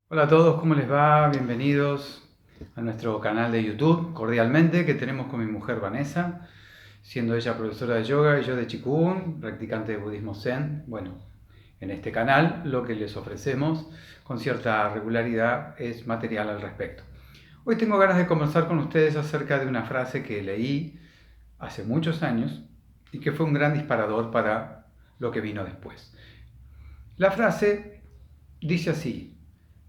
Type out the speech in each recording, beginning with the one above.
Hola a todos, ¿cómo les va? Bienvenidos a nuestro canal de YouTube, cordialmente, que tenemos con mi mujer Vanessa, siendo ella profesora de yoga y yo de Qigong, practicante de budismo Zen. Bueno, en este canal lo que les ofrecemos con cierta regularidad es material al respecto. Hoy tengo ganas de conversar con ustedes acerca de una frase que leí hace muchos años y que fue un gran disparador para lo que vino después. La frase dice así: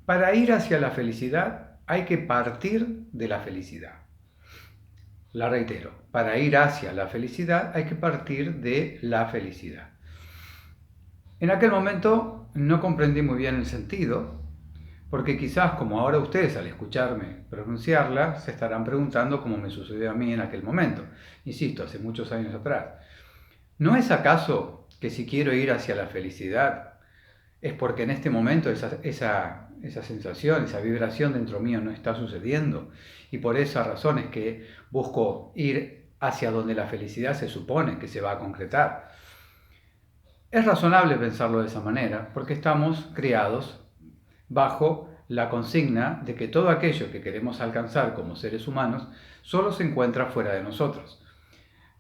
para ir hacia la felicidad hay que partir de la felicidad. La reitero, para ir hacia la felicidad hay que partir de la felicidad. En aquel momento no comprendí muy bien el sentido, porque quizás como ahora ustedes al escucharme pronunciarla se estarán preguntando cómo me sucedió a mí en aquel momento. Insisto, hace muchos años atrás. ¿No es acaso que si quiero ir hacia la felicidad es porque en este momento esa sensación, esa vibración dentro mío no está sucediendo? Y por esa razón es que busco ir hacia donde la felicidad se supone que se va a concretar. Es razonable pensarlo de esa manera porque estamos criados bajo la consigna de que todo aquello que queremos alcanzar como seres humanos solo se encuentra fuera de nosotros.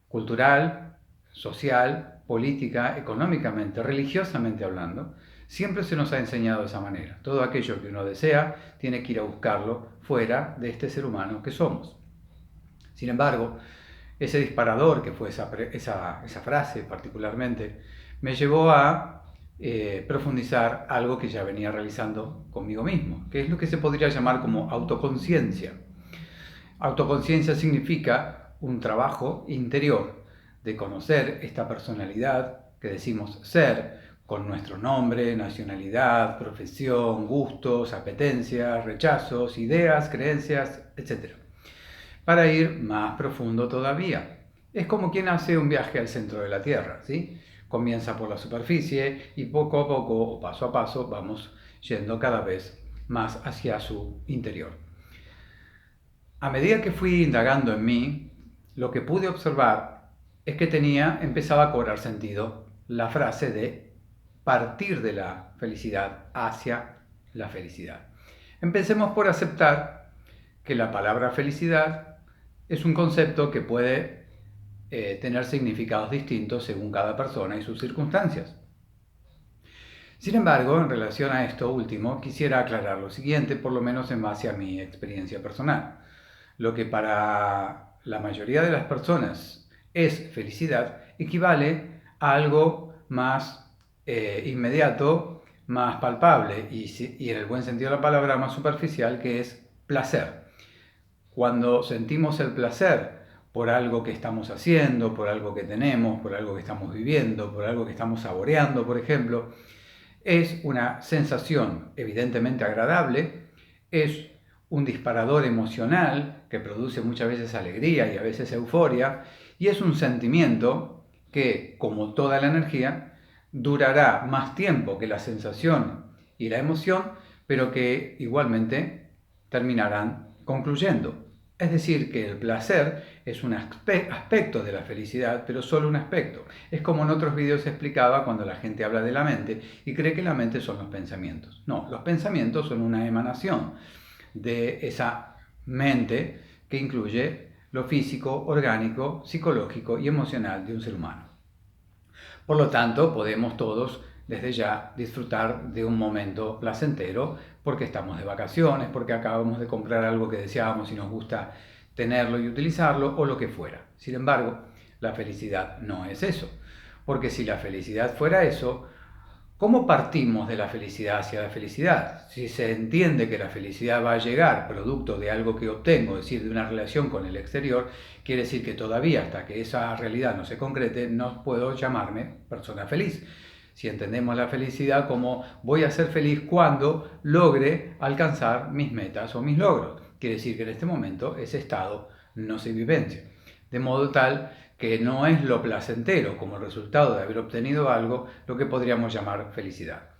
Cultural, social, política, económicamente, religiosamente hablando, siempre se nos ha enseñado de esa manera. Todo aquello que uno desea tiene que ir a buscarlo fuera de este ser humano que somos. Sin embargo, ese disparador que fue esa frase particularmente, me llevó a profundizar algo que ya venía realizando conmigo mismo, que es lo que se podría llamar como autoconciencia. Autoconciencia significa un trabajo interior de conocer esta personalidad que decimos ser, con nuestro nombre, nacionalidad, profesión, gustos, apetencias, rechazos, ideas, creencias, etc. Para ir más profundo todavía. Es como quien hace un viaje al centro de la Tierra, ¿sí? Comienza por la superficie y poco a poco, o paso a paso, vamos yendo cada vez más hacia su interior. A medida que fui indagando en mí, lo que pude observar es que empezaba a cobrar sentido la frase de partir de la felicidad hacia la felicidad. Empecemos por aceptar que la palabra felicidad es un concepto que puede tener significados distintos según cada persona y sus circunstancias. Sin embargo, en relación a esto último, quisiera aclarar lo siguiente, por lo menos en base a mi experiencia personal. Lo que para la mayoría de las personas es felicidad equivale a algo más inmediato, más palpable y en el buen sentido de la palabra más superficial, que es placer. Cuando sentimos el placer por algo que estamos haciendo, por algo que tenemos, por algo que estamos viviendo, por algo que estamos saboreando, por ejemplo, es una sensación evidentemente agradable, es un disparador emocional que produce muchas veces alegría y a veces euforia, y es un sentimiento que, como toda la energía, durará más tiempo que la sensación y la emoción, pero que igualmente terminarán concluyendo. Es decir, que el placer es un aspecto de la felicidad, pero solo un aspecto. Es como en otros vídeos se explicaba cuando la gente habla de la mente y cree que la mente son los pensamientos. No, los pensamientos son una emanación de esa mente que incluye lo físico, orgánico, psicológico y emocional de un ser humano. Por lo tanto, podemos todos desde ya disfrutar de un momento placentero porque estamos de vacaciones, porque acabamos de comprar algo que deseábamos y nos gusta tenerlo y utilizarlo o lo que fuera. Sin embargo, la felicidad no es eso, porque si la felicidad fuera eso, ¿cómo partimos de la felicidad hacia la felicidad? Si se entiende que la felicidad va a llegar producto de algo que obtengo, es decir, de una relación con el exterior, quiere decir que todavía hasta que esa realidad no se concrete, no puedo llamarme persona feliz. Si entendemos la felicidad como voy a ser feliz cuando logre alcanzar mis metas o mis logros, quiere decir que en este momento ese estado no se vivencia. De modo tal que no es lo placentero como resultado de haber obtenido algo lo que podríamos llamar felicidad.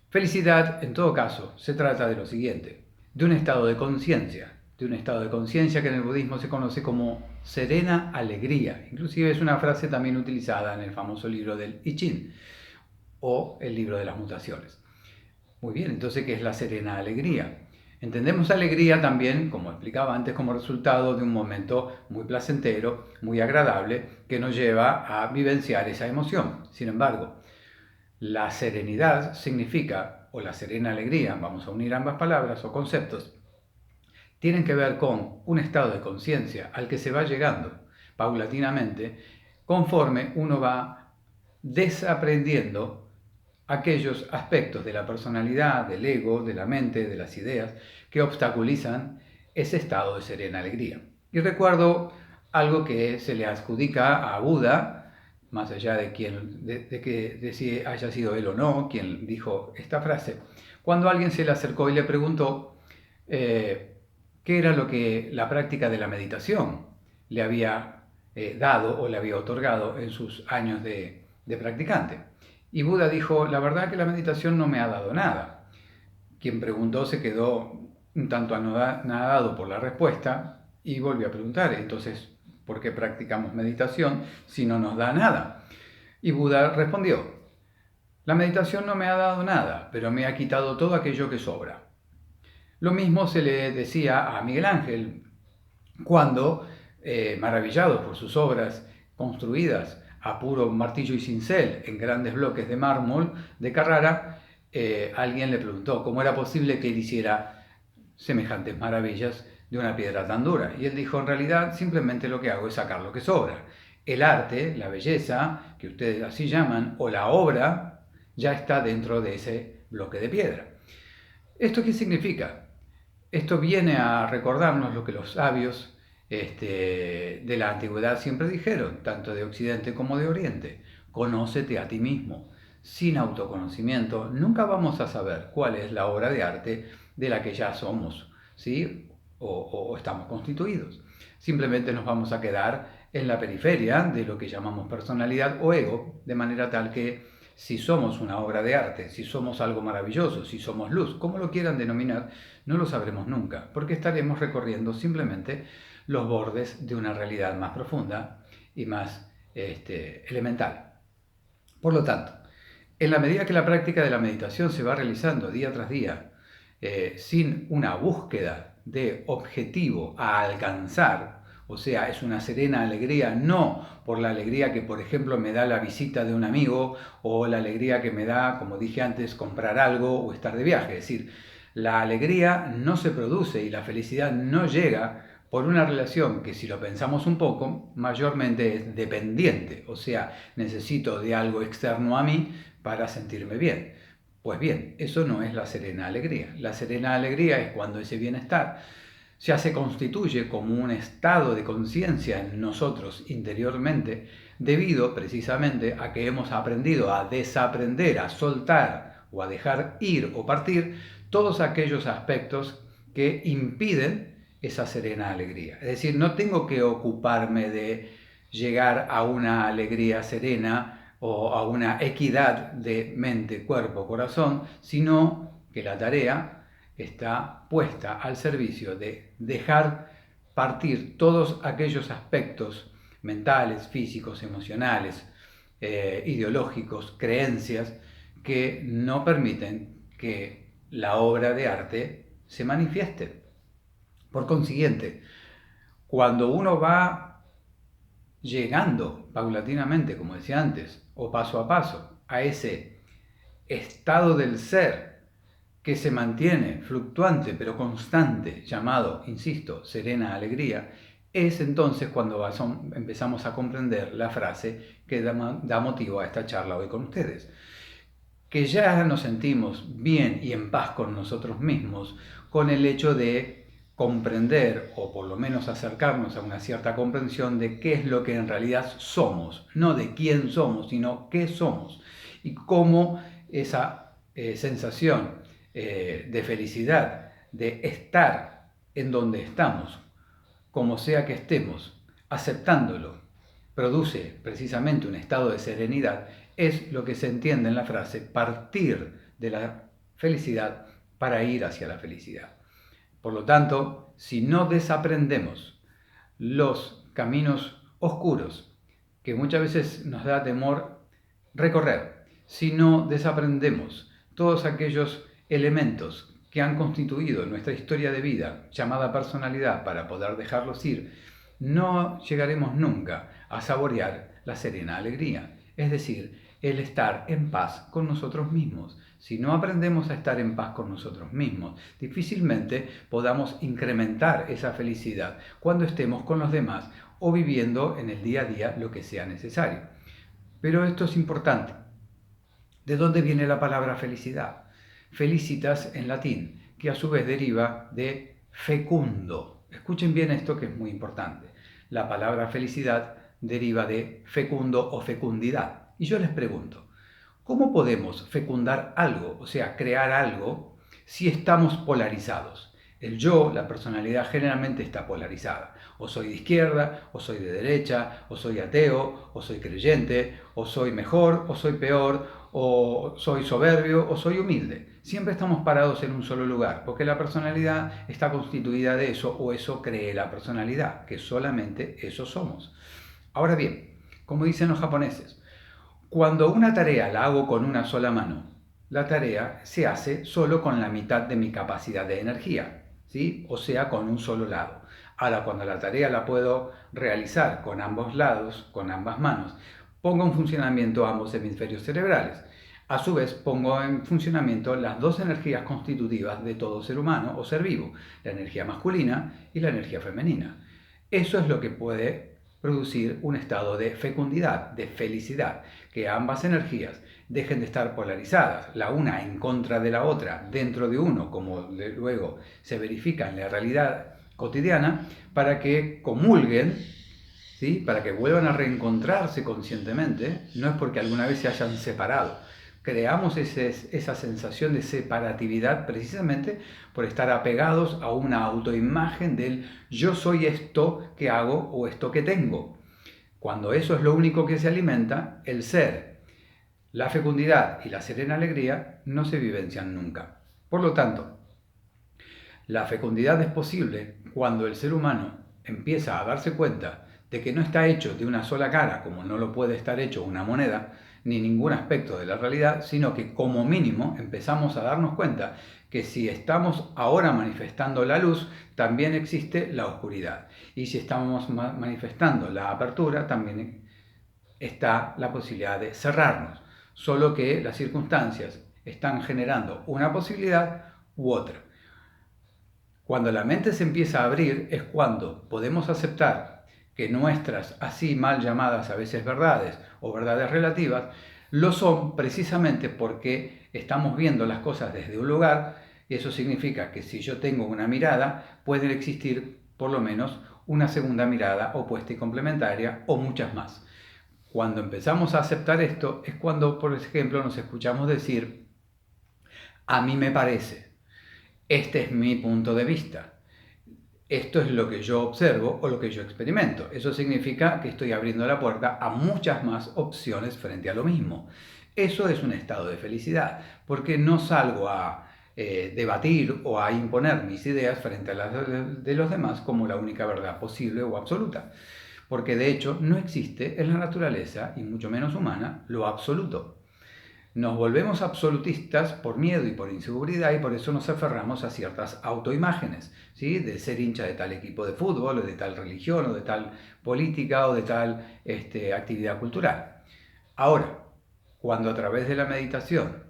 Felicidad, en todo caso, se trata de lo siguiente, de un estado de conciencia, que en el budismo se conoce como serena alegría. Inclusive es una frase también utilizada en el famoso libro del I Ching o el libro de las mutaciones. Muy bien, entonces, ¿qué es la serena alegría? Entendemos alegría también, como explicaba antes, como resultado de un momento muy placentero, muy agradable, que nos lleva a vivenciar esa emoción. Sin embargo, la serenidad significa, o la serena alegría, vamos a unir ambas palabras o conceptos, tienen que ver con un estado de conciencia al que se va llegando paulatinamente conforme uno va desaprendiendo aquellos aspectos de la personalidad, del ego, de la mente, de las ideas que obstaculizan ese estado de serena alegría. Y recuerdo algo que se le adjudica a Buda, más allá de si haya sido él o no quien dijo esta frase, cuando alguien se le acercó y le preguntó qué era lo que la práctica de la meditación le había dado o le había otorgado en sus años de practicante. Y Buda dijo, la verdad que la meditación no me ha dado nada. Quien preguntó se quedó un tanto anodado por la respuesta y volvió a preguntar, entonces, ¿por qué practicamos meditación si no nos da nada? Y Buda respondió, la meditación no me ha dado nada, pero me ha quitado todo aquello que sobra. Lo mismo se le decía a Miguel Ángel cuando, maravillado por sus obras construidas a puro martillo y cincel en grandes bloques de mármol de Carrara, alguien le preguntó cómo era posible que él hiciera semejantes maravillas de una piedra tan dura. Y él dijo, en realidad simplemente lo que hago es sacar lo que sobra. El arte, la belleza, que ustedes así llaman, o la obra, ya está dentro de ese bloque de piedra. ¿Esto qué significa? Esto viene a recordarnos lo que los sabios de la antigüedad siempre dijeron, tanto de Occidente como de Oriente. Conócete a ti mismo. Sin autoconocimiento nunca vamos a saber cuál es la obra de arte de la que ya somos, ¿sí? o estamos constituidos. Simplemente nos vamos a quedar en la periferia de lo que llamamos personalidad o ego, de manera tal que si somos una obra de arte, si somos algo maravilloso, si somos luz, como lo quieran denominar, no lo sabremos nunca, porque estaremos recorriendo simplemente los bordes de una realidad más profunda y más elemental. Por lo tanto, en la medida que la práctica de la meditación se va realizando día tras día, sin una búsqueda de objetivo a alcanzar, o sea, es una serena alegría, no por la alegría que, por ejemplo, me da la visita de un amigo o la alegría que me da, como dije antes, comprar algo o estar de viaje. Es decir, la alegría no se produce y la felicidad no llega por una relación que, si lo pensamos un poco, mayormente es dependiente, o sea, necesito de algo externo a mí para sentirme bien. Pues bien, eso no es la serena alegría. La serena alegría es cuando ese bienestar ya se constituye como un estado de conciencia en nosotros interiormente, debido precisamente a que hemos aprendido a desaprender, a soltar o a dejar ir o partir todos aquellos aspectos que impiden esa serena alegría. Es decir, no tengo que ocuparme de llegar a una alegría serena o a una equidad de mente, cuerpo, corazón, sino que la tarea está puesta al servicio de dejar partir todos aquellos aspectos mentales, físicos, emocionales, ideológicos, creencias que no permiten que la obra de arte se manifieste. Por consiguiente, cuando uno va llegando paulatinamente, como decía antes, o paso a paso, a ese estado del ser que se mantiene fluctuante pero constante, llamado, insisto, serena alegría, es entonces cuando empezamos a comprender la frase que da motivo a esta charla hoy con ustedes. Que ya nos sentimos bien y en paz con nosotros mismos con el hecho de comprender, o por lo menos acercarnos a una cierta comprensión de qué es lo que en realidad somos, no de quién somos, sino qué somos, y cómo esa sensación de felicidad, de estar en donde estamos, como sea que estemos, aceptándolo, produce precisamente un estado de serenidad, es lo que se entiende en la frase partir de la felicidad para ir hacia la felicidad. Por lo tanto, si no desaprendemos los caminos oscuros que muchas veces nos da temor recorrer, si no desaprendemos todos aquellos elementos que han constituido nuestra historia de vida, llamada personalidad, para poder dejarlos ir, no llegaremos nunca a saborear la serena alegría, es decir, el estar en paz con nosotros mismos. Si no aprendemos a estar en paz con nosotros mismos, difícilmente podamos incrementar esa felicidad cuando estemos con los demás o viviendo en el día a día lo que sea necesario. Pero esto es importante. ¿De dónde viene la palabra felicidad? Felicitas en latín, que a su vez deriva de fecundo. Escuchen bien esto, que es muy importante. La palabra felicidad deriva de fecundo o fecundidad. Y yo les pregunto, ¿cómo podemos fecundar algo, o sea, crear algo, si estamos polarizados? El yo, la personalidad, generalmente está polarizada. O soy de izquierda, o soy de derecha, o soy ateo, o soy creyente, o soy mejor, o soy peor, o soy soberbio, o soy humilde. Siempre estamos parados en un solo lugar, porque la personalidad está constituida de eso, o eso cree la personalidad, que solamente eso somos. Ahora bien, como dicen los japoneses, cuando una tarea la hago con una sola mano, la tarea se hace solo con la mitad de mi capacidad de energía, ¿sí? O sea, con un solo lado. Ahora, cuando la tarea la puedo realizar con ambos lados, con ambas manos, pongo en funcionamiento ambos hemisferios cerebrales. A su vez, pongo en funcionamiento las dos energías constitutivas de todo ser humano o ser vivo, la energía masculina y la energía femenina. Eso es lo que puede producir un estado de fecundidad, de felicidad, que ambas energías dejen de estar polarizadas, la una en contra de la otra, dentro de uno, como luego se verifica en la realidad cotidiana, para que comulguen, ¿sí? Para que vuelvan a reencontrarse conscientemente. No es porque alguna vez se hayan separado. Creamos esa sensación de separatividad precisamente por estar apegados a una autoimagen del yo soy esto que hago o esto que tengo. Cuando eso es lo único que se alimenta, el ser, la fecundidad y la serena alegría no se vivencian nunca. Por lo tanto, la fecundidad es posible cuando el ser humano empieza a darse cuenta de que no está hecho de una sola cara, como no lo puede estar hecho una moneda, ni ningún aspecto de la realidad, sino que como mínimo empezamos a darnos cuenta que si estamos ahora manifestando la luz, también existe la oscuridad. Y si estamos manifestando la apertura, también está la posibilidad de cerrarnos. Solo que las circunstancias están generando una posibilidad u otra. Cuando la mente se empieza a abrir es cuando podemos aceptar que nuestras así mal llamadas a veces verdades o verdades relativas lo son precisamente porque estamos viendo las cosas desde un lugar, y eso significa que si yo tengo una mirada, puede existir por lo menos una segunda mirada opuesta y complementaria o muchas más. Cuando empezamos a aceptar esto es cuando, por ejemplo, nos escuchamos decir, a mí me parece, este es mi punto de vista. Esto es lo que yo observo o lo que yo experimento. Eso significa que estoy abriendo la puerta a muchas más opciones frente a lo mismo. Eso es un estado de felicidad, porque no salgo a debatir o a imponer mis ideas frente a las de los demás como la única verdad posible o absoluta. Porque de hecho no existe en la naturaleza, y mucho menos humana, lo absoluto. Nos volvemos absolutistas por miedo y por inseguridad y por eso nos aferramos a ciertas autoimágenes, ¿sí? De ser hincha de tal equipo de fútbol o de tal religión o de tal política o de tal actividad cultural. Ahora, cuando a través de la meditación,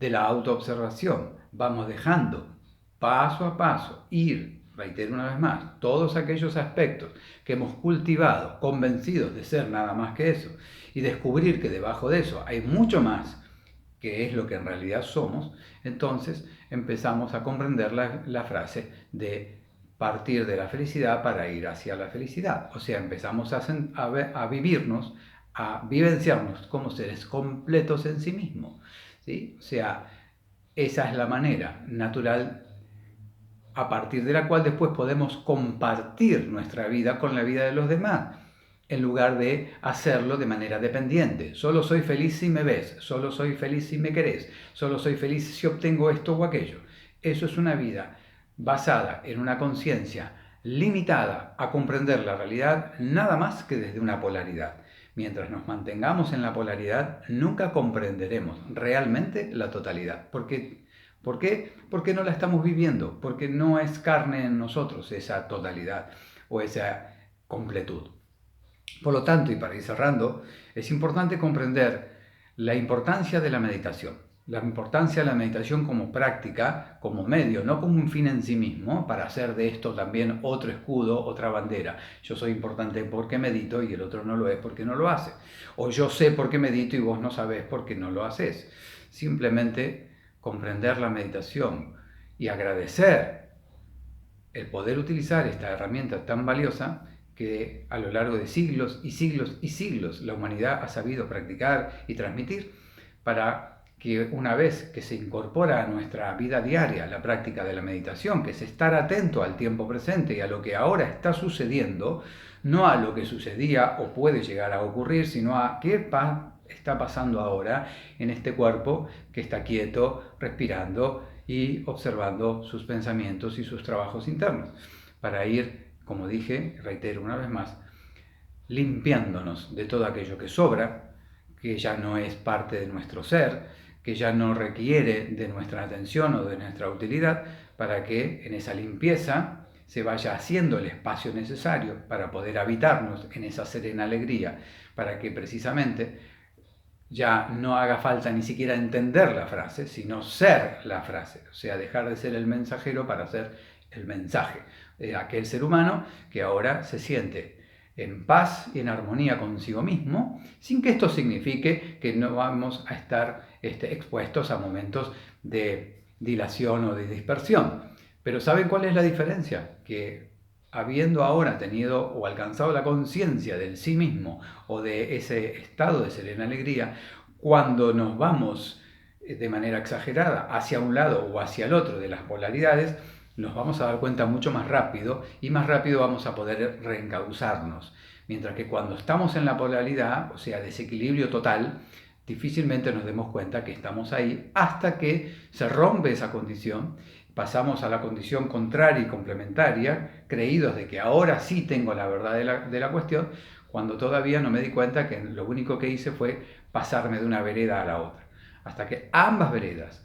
de la autoobservación, vamos dejando paso a paso ir, reitero una vez más, todos aquellos aspectos que hemos cultivado, convencidos de ser nada más que eso, y descubrir que debajo de eso hay mucho más, que es lo que en realidad somos, entonces empezamos a comprender la frase de partir de la felicidad para ir hacia la felicidad. O sea, empezamos a vivirnos, a vivenciarnos como seres completos en sí mismos, ¿sí? O sea, esa es la manera natural a partir de la cual después podemos compartir nuestra vida con la vida de los demás, en lugar de hacerlo de manera dependiente. Solo soy feliz si me ves, solo soy feliz si me querés, solo soy feliz si obtengo esto o aquello. Eso es una vida basada en una conciencia limitada a comprender la realidad nada más que desde una polaridad. Mientras nos mantengamos en la polaridad, nunca comprenderemos realmente la totalidad, porque ¿Por qué? Porque no la estamos viviendo, porque no es carne en nosotros esa totalidad o esa completud. Por lo tanto, y para ir cerrando, es importante comprender la importancia de la meditación. La importancia de la meditación como práctica, como medio, no como un fin en sí mismo, para hacer de esto también otro escudo, otra bandera. Yo soy importante porque medito y el otro no lo es porque no lo hace. O yo sé por qué medito y vos no sabés por qué no lo haces. Simplemente comprender la meditación y agradecer el poder utilizar esta herramienta tan valiosa que a lo largo de siglos y siglos y siglos la humanidad ha sabido practicar y transmitir, para que una vez que se incorpora a nuestra vida diaria la práctica de la meditación, que es estar atento al tiempo presente y a lo que ahora está sucediendo, no a lo que sucedía o puede llegar a ocurrir, sino a qué está pasando ahora en este cuerpo que está quieto, respirando y observando sus pensamientos y sus trabajos internos, para ir, como dije, reitero una vez más, limpiándonos de todo aquello que sobra, que ya no es parte de nuestro ser, que ya no requiere de nuestra atención o de nuestra utilidad, para que en esa limpieza se vaya haciendo el espacio necesario para poder habitarnos en esa serena alegría, para que precisamente ya no haga falta ni siquiera entender la frase, sino ser la frase, o sea, dejar de ser el mensajero para ser el mensaje de aquel ser humano que ahora se siente en paz y en armonía consigo mismo, sin que esto signifique que no vamos a estar expuestos a momentos de dilación o de dispersión. Pero ¿saben cuál es la diferencia? Que habiendo ahora tenido o alcanzado la conciencia del sí mismo o de ese estado de serena alegría, cuando nos vamos de manera exagerada hacia un lado o hacia el otro de las polaridades, nos vamos a dar cuenta mucho más rápido y más rápido vamos a poder reencauzarnos. Mientras que cuando estamos en la polaridad, o sea, desequilibrio total, difícilmente nos demos cuenta que estamos ahí hasta que se rompe esa condición, pasamos a la condición contraria y complementaria, creídos de que ahora sí tengo la verdad de la cuestión, cuando todavía no me di cuenta que lo único que hice fue pasarme de una vereda a la otra. Hasta que ambas veredas,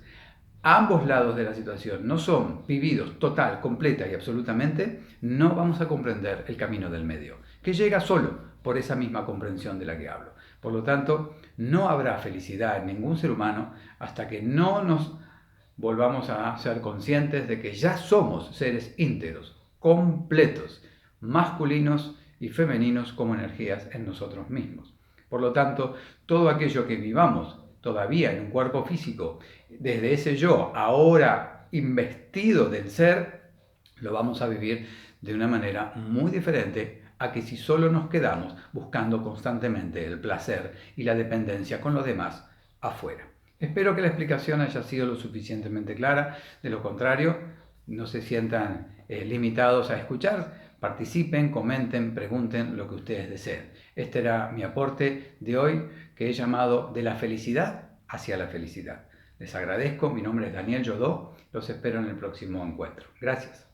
ambos lados de la situación no son vividos total, completa y absolutamente, no vamos a comprender el camino del medio, que llega solo por esa misma comprensión de la que hablo. Por lo tanto, no habrá felicidad en ningún ser humano hasta que no nos volvamos a ser conscientes de que ya somos seres íntegros, completos, masculinos y femeninos como energías en nosotros mismos. Por lo tanto, todo aquello que vivamos todavía en un cuerpo físico, desde ese yo ahora investido del ser, lo vamos a vivir de una manera muy diferente a que si solo nos quedamos buscando constantemente el placer y la dependencia con los demás afuera. Espero que la explicación haya sido lo suficientemente clara. De lo contrario, no se sientan limitados a escuchar. Participen, comenten, pregunten lo que ustedes deseen. Este era mi aporte de hoy, que he llamado De la felicidad hacia la felicidad. Les agradezco. Mi nombre es Daniel Jodó. Los espero en el próximo encuentro. Gracias.